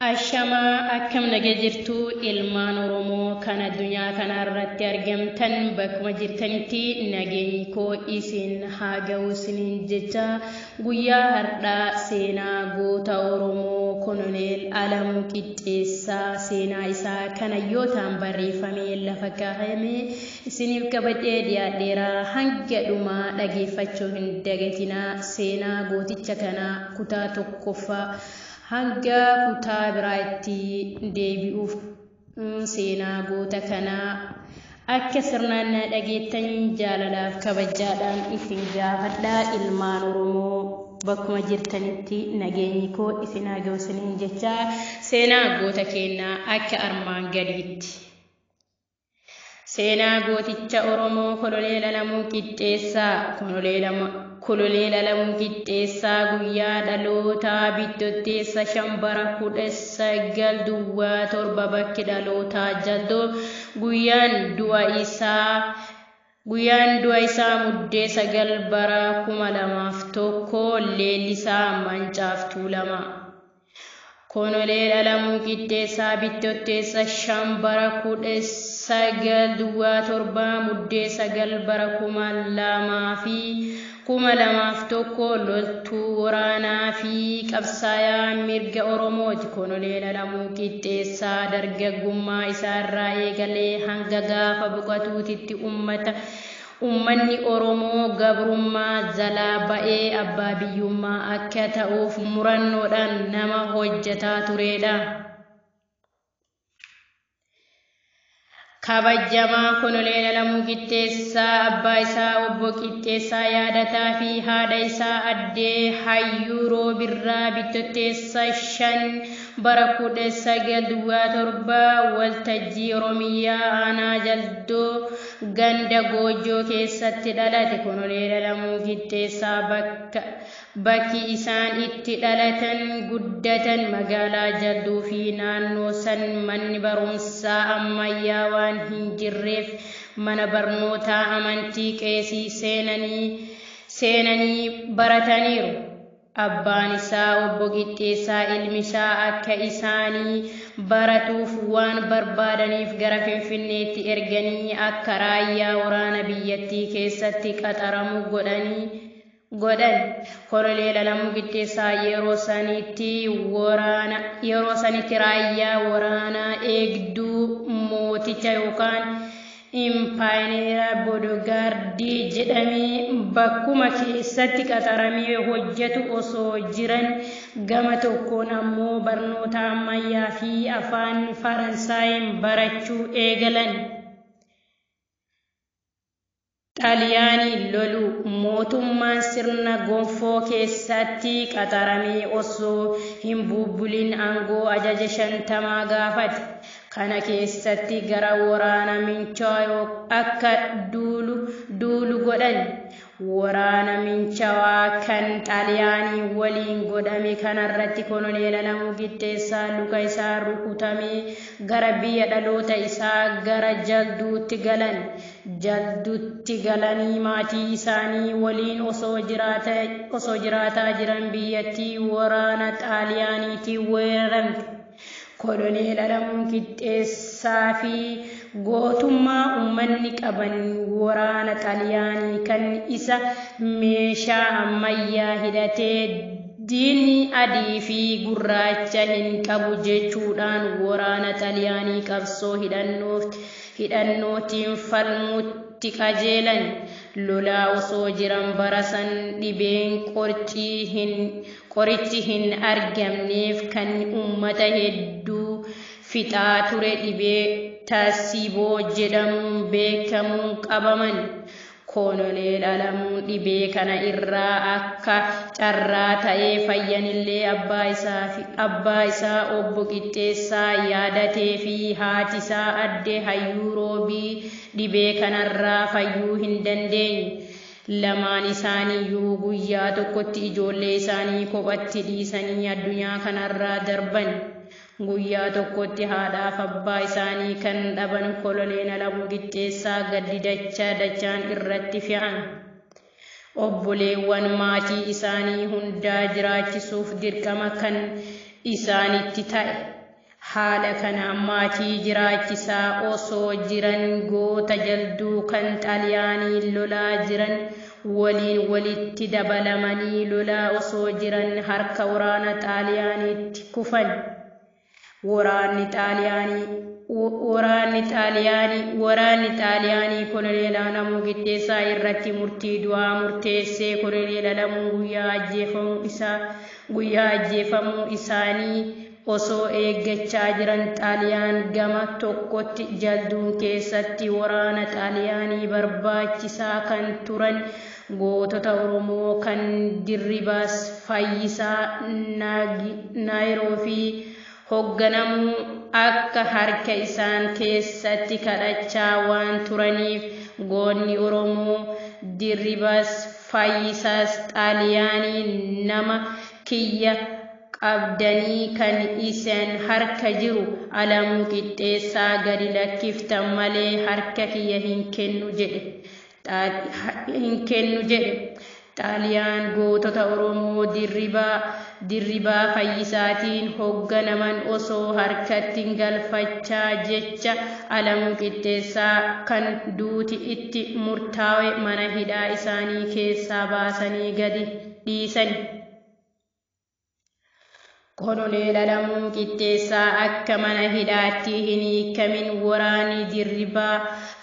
Ashama akkam naga jirtu ilmaan Oromoo kana dunyaa kana irratti argamtan bakkuma jirtanitti nageenyi koo isin haa ga'u isiniin jecha guyyaa har'aa seenaa goota Oromoo Koloneel Alamuu Qixxeessaa seenaa isaa kana yootaan barreeffamee lafa kaa'ame isiniif qabadhee dhiyaadheera hanga dhumaa dhageeffachuu hin dagatinaa seenaa gooticha kana kutaa tokkoffaa hanga kutaa biraatti deebi'uuf seenaa goota kana akka sirnaan dhageettan jaalalaaf kabajaadhaan isin gaafadha ilmaan Oromoo bakkuma jirtanitti nageenyi koo isin haa ga'u isiniin jecha seenaa goota keenyaa akka armaan gadiitti. Seenaa gooticha Oromoo Koloneel Alamuu Qixxeessaa Koloneel Alamuu Qixxeessaa guyyaa dhalootaa Bittootessa 1907 bakki dhalootaa Jaldoo guyyaan du'a isaa muddee 9 bara 2001 leellisaa Mancaaftuu 2. Koloneel Alamuu Qixxeessaa Bittootessa 5 bara 1907 muddee 9 bara 2001 loltuu waraanaa fi qabsaa'aa mirga Oromooti. Koloneel Alamuu Qixxeessaa dargaggummaa isaarraa eegalee hanga gaafa boqotuutitti ummanni Oromoo gabrummaa jalaa ba'ee abbaa biyyummaa akka ta'uuf murannoodhaan nama hojjetaa turedha. Kabajamaa Koloneel Alamuu Qixxeessaa abbaa isaa obbo Qixxeessaa yaadataa fi haadha isaa addee Hayyuu Roobirraa Bittootessa 5 bara 1907 waltajjii Oromiyaa aanaa Jaldoo ganda Goojjoo keessatti dhalate. Koloneel Alamuu Qixxeessaa bakki isaan itti dhalatan guddatan magaalaa Jaldoo fi naannoo san manni barumsaa ammayyaa waan hin jirreef mana barnootaa amantii qeesii seenanii barataniiru. Abbaan isaa obbo Qixxeessaa ilmi isaa akka isaanii baratuuf waan barbaadaniif gara Finfinneetti erganii akka raayyaa waraana biyyattii keessatti qaxaramu godhan. Koloneel Alamuu Qixxeessaa yeroo sanitti raayyaa waraanaa eegduu mooticha yookaan Impaayeera Boodgaardii jedhamee bakkuma keessatti qaxaramee hojjetu osoo jiran gama tokkoon ammoo barnoota ammayyaa fi afaan Faransaayii barachuu eegalan. Xaaliyaanii lolu mootummaan sirna gonfoo keessatti qaxaramee osoo hin bubbulin aangoo ajaja 50 gaafate. Kana keessatti gara waraana Minchaawaa akka duulu godhan. Waraana Minchaawaa kan Xaaliyaanii waliin godhame kanarratti Koloneel Alamuu Qixxeessaa luka isaa rukutamee gara biyya dhaloota isaa gara Jalduutti galan. Jalduutti galanii maatii isaanii waliin osoo jiraataa jiran biyyattii waraana Xaaliyaaniitiin weeraramte. Koloneel Alamuu Qixxeessaa fi gootummaa uummanni qaban waraana Xaaliyaanii kan isa meeshaa ammayyaa hidhatee diinni adii fi gurraacha hin qabu jechuudhaan waraana Xaaliyaanii qabsoo hidhannootiin falmuutti qajeelan. Lolaa osoo jiran barasan dhibeen qorichi hin argamneef kan uummata hedduu fixaa ture dhibee taasiboo jedhamuun beekamuun qabaman. Koloneel Alamuun dhibee kana irraa akka carraa ta'ee fayyanillee abbaa isaa obbo Qixxeessaa yaadatee fi haati isaa addee Hayyuu Roobii dhibee kanarraa fayyuu hin dandeenye. Lamaan isaaniiyyuu guyyaa tokkotti ijoollee isaanii kophatti dhiisanii addunyaa kanarraa darban. Guyyaa tokkotti haadhaaf abbaa isaanii kan dhaban Koloneel Alamuu Qixxeessaa gaddi dachaan irratti fe'an. Obboleewwan maatii isaanii hundaa jiraachisuuf dirqama kan isaanitti ta'e. Haala kanaan maatii jiraachisaa osoo jiran goota jalduu kan Xaaliyaanii lolaa jiran waliin walitti dabalamanii lolaa osoo jiran harka waraana Xaaliyaaniitti kufan. Waraanni Xaaliyaanii Koloneel Alamuu Qixxeessaa irratti murtii du'aa murteessee Koloneel Alamuu guyyaa ajjeefamuu isaanii osoo eeggachaa jiran Xaaliyaan gama tokkotti jalduun keessatti waraana Xaaliyaanii barbaachisaa kan turan gootota Oromoo kan Dirribaas Fayyisaa Naayiroobii hoogganamu akka harka isaan keessatti kadhachaa waan turaniif goonni Oromoo Dirribaas Fayyisaas Xaaliyaanii nama kiyya qabdanii kan isaan harka jiru Alamuu Qixxeessaa gadi lakkiftan malee harka kiyya hin kennu jedhe. Xaaliyaan gootota Oromoo Dirribaa Fayyisaatiin hoogganaman osoo harkatti galfachaa jecha Alamuu Qixxeessaa kan duuti itti murtaa'e mana hidhaa isaanii keessaa baasanii gadi dhiisan. Koloneel Alamuu Qixxeessaa akka mana hidhaatti hin hiikamin waraanni Dirribaa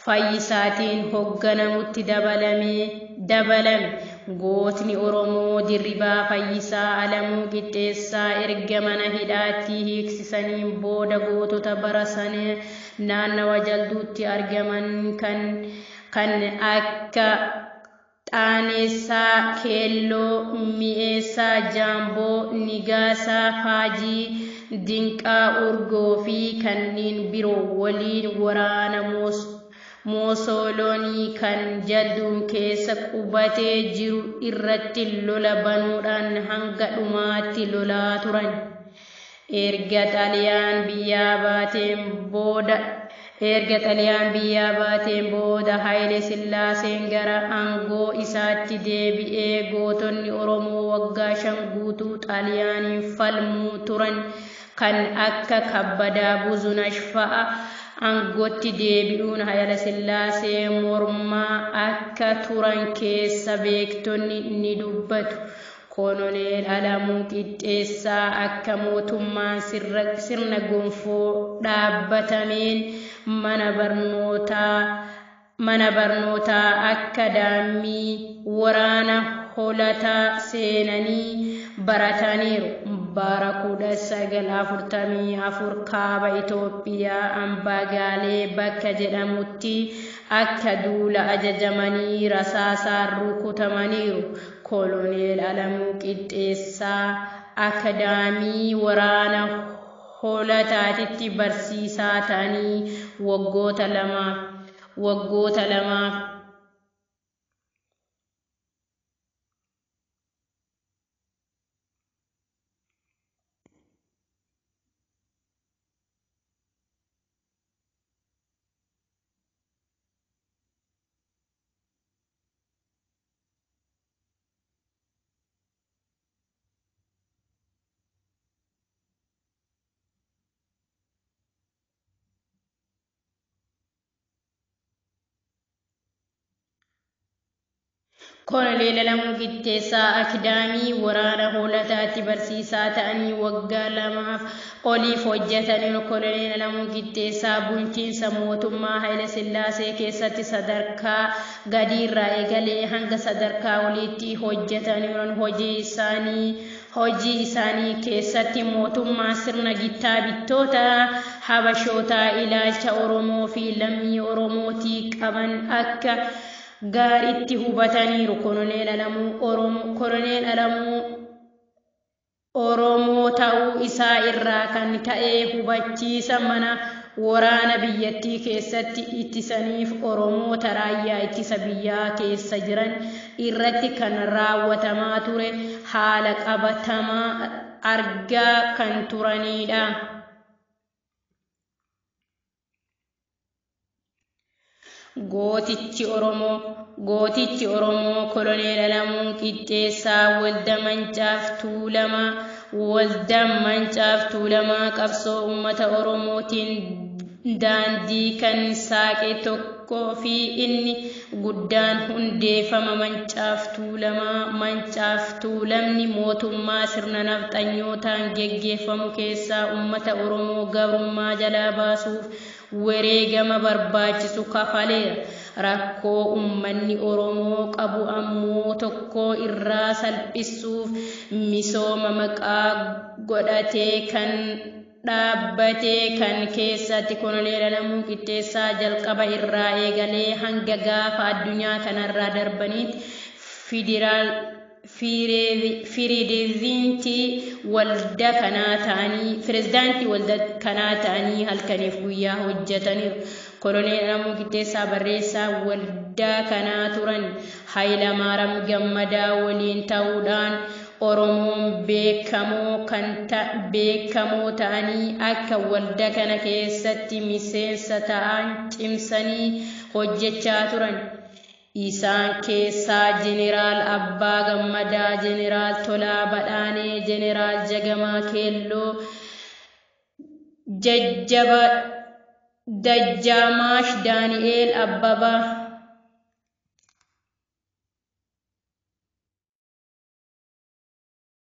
Fayyisaatiin hoogganamutti dabalame. Gootni Oromoo Dirribaa Fayyisaa Alamuu Qixxeessaa erga mana hidhaatti hiiksisaniin booda gootota bara sana naannawa jalduutti argaman kan akka Xaanessaa, Keelloo, Mi'eessaa, Jaamboo, Nigaasaa, Faajii, Dinqaa, Urgoo fi kanneen biroo waliin waraana Moosooloonii kan jalduun keessa qubatee jiru irratti lola banuudhaan hanga dhumaatti lolaa turan. Erga Xaaliyaan biyyaa baateen booda Haayile Sillaaseen gara aangoo isaatti deebi'ee gootonni Oromoo waggaa 5 guutuu Xaaliyaaniin falmuu turan kan akka Kabbadaa Buzunash fa'a aangootti deebi'uun Haayile Sillaasee mormaa akka turan keessa beektonni ni dubbatu. Koloneel Alamuu Qixxeessaa akka mootummaan sirna gonfoo dhaabbatameen mana barnootaa akaadaamii waraana holataa seenanii barataniiru. Bara 1944 kaaba Itoophiyaa Ambagaalee bakka jedhamutti akka duula ajajamanii rasaasaan rukutamaniiru. Koloneel Alamuu Qixxeessaa akaadaamii waraana holataatitti barsiisaa ta'anii waggoota lamaaf Koloneel Alamuu Qixxeessaa akaadaamii waraana holataatti barsiisaa ta'anii waggaa 2 oliif hojjetaniiru. Koloneel Alamuu Qixxeessaa bulchiinsa mootummaa Haayile Sillaasee keessatti sadarkaa gadiirraa eegalee hanga sadarkaa oliitti hojjetaniiru. Hojii isaanii keessatti mootummaa sirna gittaa bittoota Habashootaa ilaalcha Oromoo fi lammii Oromootii qaban akka gaariitti hubataniiru. Koloneel Alamuu Oromoo ta'uu isaa irraa kan ka'e hubachiisa mana waraana biyyattii keessatti ittisaniif Oromoota raayyaa ittisa biyyaa keessa jiran irratti kan raawwatamaa ture haala qabatamaa argaa kan turanidha. Gootichi Oromoo Koloneel Alamuu Qixxeessaa Walda Mancaaf Tuulamaa waldaan mancaaftuu lamaa qabsoo uummata Oromootiin daandii kan saaqe tokkoo fi inni guddaan hundeeffama mancaaftuu lamni mootummaa sirna nafxanyootaan geggeeffamu keessaa uummata Oromoo gabrummaa jalaa baasuuf wareegama barbaachisu kafaleera. Rakkoo uummanni Oromoo qabu ammoo tokko irraa salphisuuf misooma maqaa godhatee kan dhaabbatee kan keessatti Koloneel Alamuu Qixxeessaa jalqaba irraa eegalee hanga gaafa addunyaa kanarraa darbanitti pirezidaantii waldaa kanaa ta'anii halkaniif guyyaa hojjetaniiru. Koloneel Alamuu Qixxeessaa barreessaa waldaa kanaa turan. Hayilamaariyaam Gammadaa waliin ta'uudhaan Oromoon beekamoo ta'anii akka waldaa kana keessatti miseensa ta'an cimsanii hojjechaa turan. Isaan keessaa Jeneraal Abbaa Gammadaa, Jeneraal Tolaa Badhaanee, Jeneraal Jagamaa Keelloo, Dajjamaash Daani'eel Abbabaa